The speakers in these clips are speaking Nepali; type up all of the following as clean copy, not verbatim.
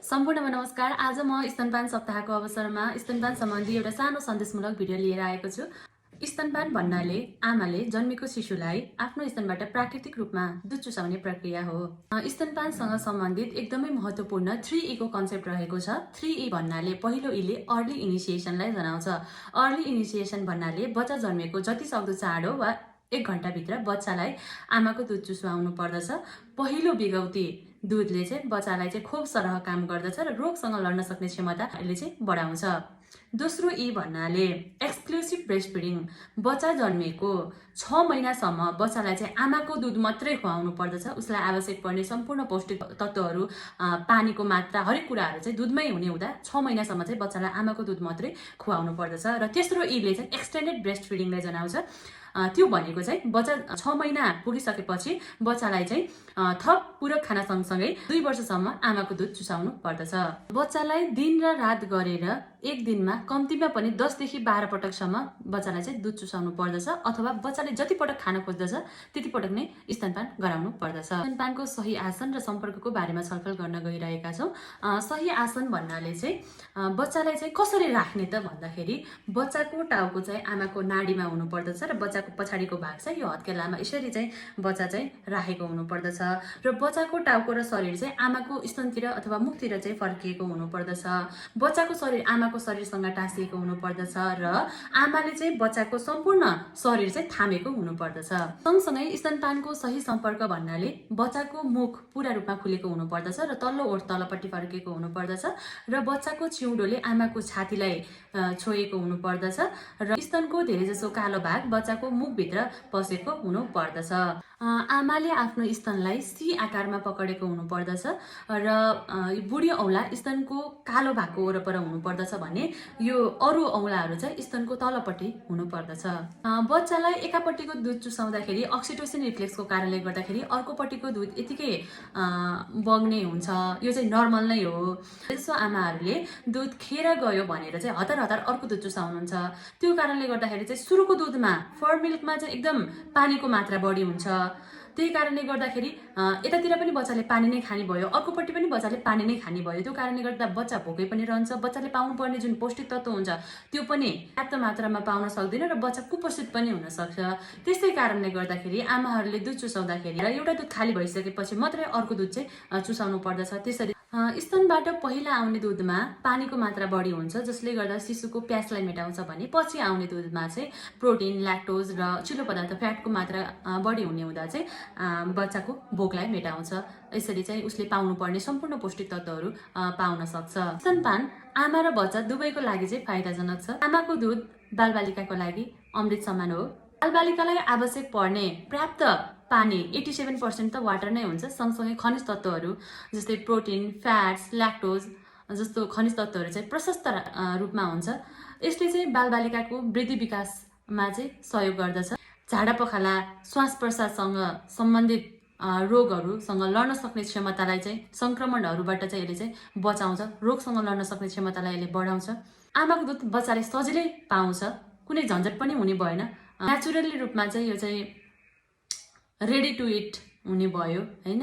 सम्पूर्णमा नमस्कार। आज म स्तनपान सप्ताहको अवसरमा स्तनपान सम्बन्धी एउटा सानो सन्देशमूलक भिडियो लिएर आएको छु। स्तनपान भन्नाले आमाले जन्मेको शिशुलाई आफ्नो स्तनबाट प्राकृतिक रूपमा दूध चुसाउने प्रक्रिया हो। स्तनपानसँग सम्बन्धित एकदमै महत्त्वपूर्ण 3E को कन्सेप्ट रहेको छ। 3E भन्नाले पहिलो E ले अर्ली इनिसिएसनलाई जनाउँछ। अर्ली इनिसिएसन भन्नाले बच्चा जन्मेको जति सक्दो चाँडो वा 1 घण्टाभित्र बच्चालाई आमाको दूध चुसाउनु पर्दछ। पहिलो बिगौती दूधले चाहिँ बच्चालाई चाहिँ खोप सरह काम गर्दछ र रोगसँग लड्न सक्ने क्षमता यसले चाहिँ बढाउँछ। दोस्रो E भन्नाले एक्सक्लुसिभ ब्रेस्ट फिडिङ। बच्चा जन्मेको 6 महिनासम्म बच्चालाई चाहिँ आमाको दूध मात्रै खुवाउनु पर्दछ। उसलाई आवश्यक पर्ने सम्पूर्ण पौष्टिक तत्त्वहरू, पानीको मात्रा, हरेक कुराहरू चाहिँ दुधमै हुने हुँदा 6 महिनासम्म चाहिँ बच्चालाई आमाको दूध मात्रै खुवाउनु पर्दछ। र तेस्रो E ले चाहिँ एक्सटेन्डेड ब्रेस्ट फिडिङलाई जनाउँछ। त्यो भनेको चाहिँ बच्चा 6 महिना पुगिसकेपछि बच्चालाई चाहिँ थप पूरक खाना सँगसँगै 2 वर्षसम्म आमाको दूध चुसाउनु पर्दछ। बच्चालाई दिन र रात गरेर एक दिनमा कम्तीमा पनि 10 देखि 12 पटकसम्म बच्चालाई चाहिँ दूध चुसाउनु पर्दछ, अथवा बच्चाले जति पटक खान खोज्दछ त्यति पटक नै स्तनपान गराउनु पर्दछ। स्तनपानको सही आसन र सम्पर्कको बारेमा छलफल गर्न गइरहेका छौँ। सही आसन भन्नाले चाहिँ बच्चालाई चाहिँ कसरी राख्ने त भन्दाखेरि बच्चाको टाउको चाहिँ आमाको नाडीमा हुनु पर्दछ र बच्चाको पछाडिको भाग चाहिँ यो हत्केलामा यसरी चाहिँ बच्चा चाहिँ राखेको हुनु पर्दछ र बच्चाको टाउको र शरीर चाहिँ आमाको स्तनतिर अथवा मुखतिर चाहिँ फर्किएको हुनु पर्दछ। बच्चाको शरीर आमाको शरीरसँग टाँसिएको हुनु पर्दछ र आमाले चाहिँ बच्चाको सम्पूर्ण शरीर चाहिँ थामेको हुनु पर्दछ। सँगसँगै स्तनपानको सही सम्पर्क भन्नाले बच्चाको मुख पूरा रूपमा खुलेको हुनु पर्दछ र तल्लो ओठ तलपट्टि फर्केको हुनु पर्दछ र बच्चाको चिउँडोले आमाको छातीलाई छोएको हुनु पर्दछ र स्तनको धेरैजसो कालो भाग बच्चाको मुखभित्र पसेको हुनु पर्दछ। आमाले आफ्नो स्तनलाई सी आकारमा पकडेको हुनु पर्दछ र बुढी औँला स्तनको कालो भागको वरपर हुनु पर्दछ भने यो अरू औँलाहरू चाहिँ स्तनको तलपट्टि हुनु पर्दछ। बच्चालाई एकापट्टिको दूध चुसाउँदाखेरि अक्सिटोसिन रिफ्लेक्सको कारणले गर्दाखेरि अर्कोपट्टिको दूध यतिकै बग्ने हुन्छ। यो चाहिँ नर्मल नै हो। यसो आमाहरूले दूध खेर गयो भनेर चाहिँ हतार हतार अर्को दूध चुसाउनुहुन्छ। त्यो कारणले गर्दाखेरि चाहिँ सुरुको दूधमा फर मिल्कमा चाहिँ एकदम पानीको मात्रा बढी हुन्छ। त्यही कारणले गर्दाखेरि यतातिर पनि बच्चाले पानी नै खाने भयो, अर्कोपट्टि पनि बच्चाले पानी नै खाने भयो। त्यो कारणले गर्दा बच्चा भोकै पनि रहन्छ, बच्चाले पाउनुपर्ने जुन पौष्टिक तत्त्व हुन्छ त्यो पनि पर्याप्त मात्रामा पाउन सक्दैन र बच्चा कुपोषित पनि हुन सक्छ। त्यसै कारणले गर्दाखेरि आमाहरूले दूध चुसाउँदाखेरि र एउटा दूध खाली भइसकेपछि मात्रै अर्को दूध चाहिँ चुसाउनु पर्दछ। त्यसरी स्तनबाट पहिला आउने दूधमा पानीको मात्रा बढी हुन्छ, जसले गर्दा शिशुको प्यासलाई मेटाउँछ भने पछि आउने दूधमा चाहिँ प्रोटिन, ल्याक्टोज र चिलो पदार्थ फ्याटको मात्रा बढी हुने हुँदा चाहिँ बच्चाको भोकलाई मेटाउँछ। यसरी चाहिँ उसले पाउनुपर्ने सम्पूर्ण पौष्टिक तत्त्वहरू पाउन सक्छ। स्तनपान आमा र बच्चा दुवैको लागि चाहिँ फाइदाजनक छ। आमाको दूध बालबालिकाको लागि अमृत समान हो। बालबालिकालाई आवश्यक पर्ने पर्याप्त पानी 87% त वाटर नै हुन्छ। सँगसँगै खनिज तत्त्वहरू जस्तै प्रोटिन, फ्याट्स, ल्याक्टोज जस्तो खनिज तत्त्वहरू चाहिँ प्रशस्त रूपमा हुन्छ। यसले चाहिँ बालबालिकाको वृद्धि विकासमा चाहिँ सहयोग गर्दछ। झाडा पखाला, श्वास प्रश्वाससँग सम्बन्धित रोगहरूसँग लड्न सक्ने क्षमतालाई चाहिँ सङ्क्रमणहरूबाट चाहिँ यसले चाहिँ बचाउँछ। रोगसँग लड्न सक्ने क्षमतालाई यसले बढाउँछ। आमाको दूध बच्चाले सजिलै पाउँछ, कुनै झन्झट पनि हुने भएन। नेचुरली रूपमा चाहिँ यो चाहिँ रेडी टु इट हुने भयो हैन।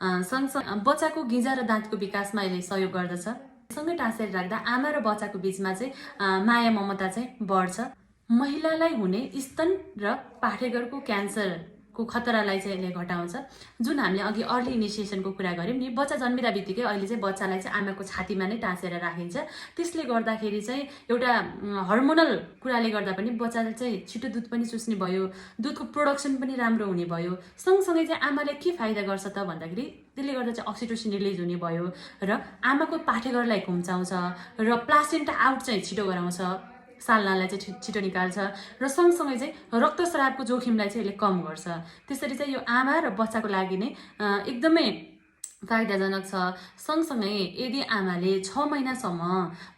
सँगसँगै बच्चाको गिजा र दाँतको विकासमा यसले सहयोग गर्दछ। सँगै टाँसेर राख्दा आमा र बच्चाको बिचमा चाहिँ माया ममता चाहिँ बढ्छ। महिलालाई हुने स्तन र पाठेघरको क्यान्सरको खतरालाई चाहिँ यसले घटाउँछ। जुन हामीले अघि अर्ली इनिसिएसनको कुरा गऱ्यौँ नि, बच्चा जन्मिँदा बित्तिकै अहिले चाहिँ बच्चालाई चाहिँ आमाको छातीमा नै टाँसेर राखिन्छ। त्यसले गर्दाखेरि चाहिँ एउटा हर्मोनल कुराले गर्दा पनि बच्चाले चाहिँ छिटो दूध पनि चुस्ने भयो, दुधको प्रोडक्सन पनि राम्रो हुने भयो। सँगसँगै चाहिँ आमाले के फाइदा गर्छ त भन्दाखेरि त्यसले गर्दा चाहिँ अक्सिटोसिन रिलिज हुने भयो र आमाको पाठेघरलाई घुम्चाउँछ र प्लासेन्टा आउट चाहिँ छिटो गराउँछ, साल्नालाई चाहिँ छिटो निकाल्छ र सँगसँगै चाहिँ रक्तस्रावको जोखिमलाई चाहिँ यसले कम गर्छ। त्यसरी चाहिँ यो आमा र बच्चाको लागि नै एकदमै फाइदाजनक छ। सँगसँगै यदि आमाले 6 महिनासम्म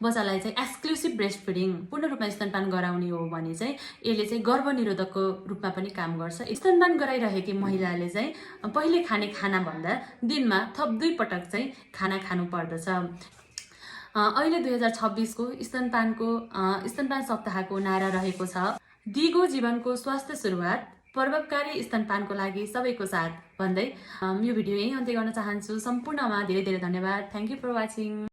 बच्चालाई चाहिँ एक्सक्लुसिभ ब्रेस्ट फिडिङ पूर्ण रूपमा स्तनपान गराउने हो भने चाहिँ यसले चाहिँ गर्भनिरोधकको रूपमा पनि काम गर्छ। स्तनपान गराइरहेकी महिलाले चाहिँ पहिले खाने खानाभन्दा दिनमा थप 2 पटक चाहिँ खाना खानु पर्दछ। अहिले 2026 को स्तनपान सप्ताहको नारा रहेको छ, दिगो जीवनको स्वास्थ्य सुरुवात प्रभावकारी स्तनपानको लागि सबैको साथ भन्दै यो भिडियो यहीँ अन्त्य गर्न चाहन्छु। सम्पूर्णमा धेरै धेरै धन्यवाद। Thank you for watching.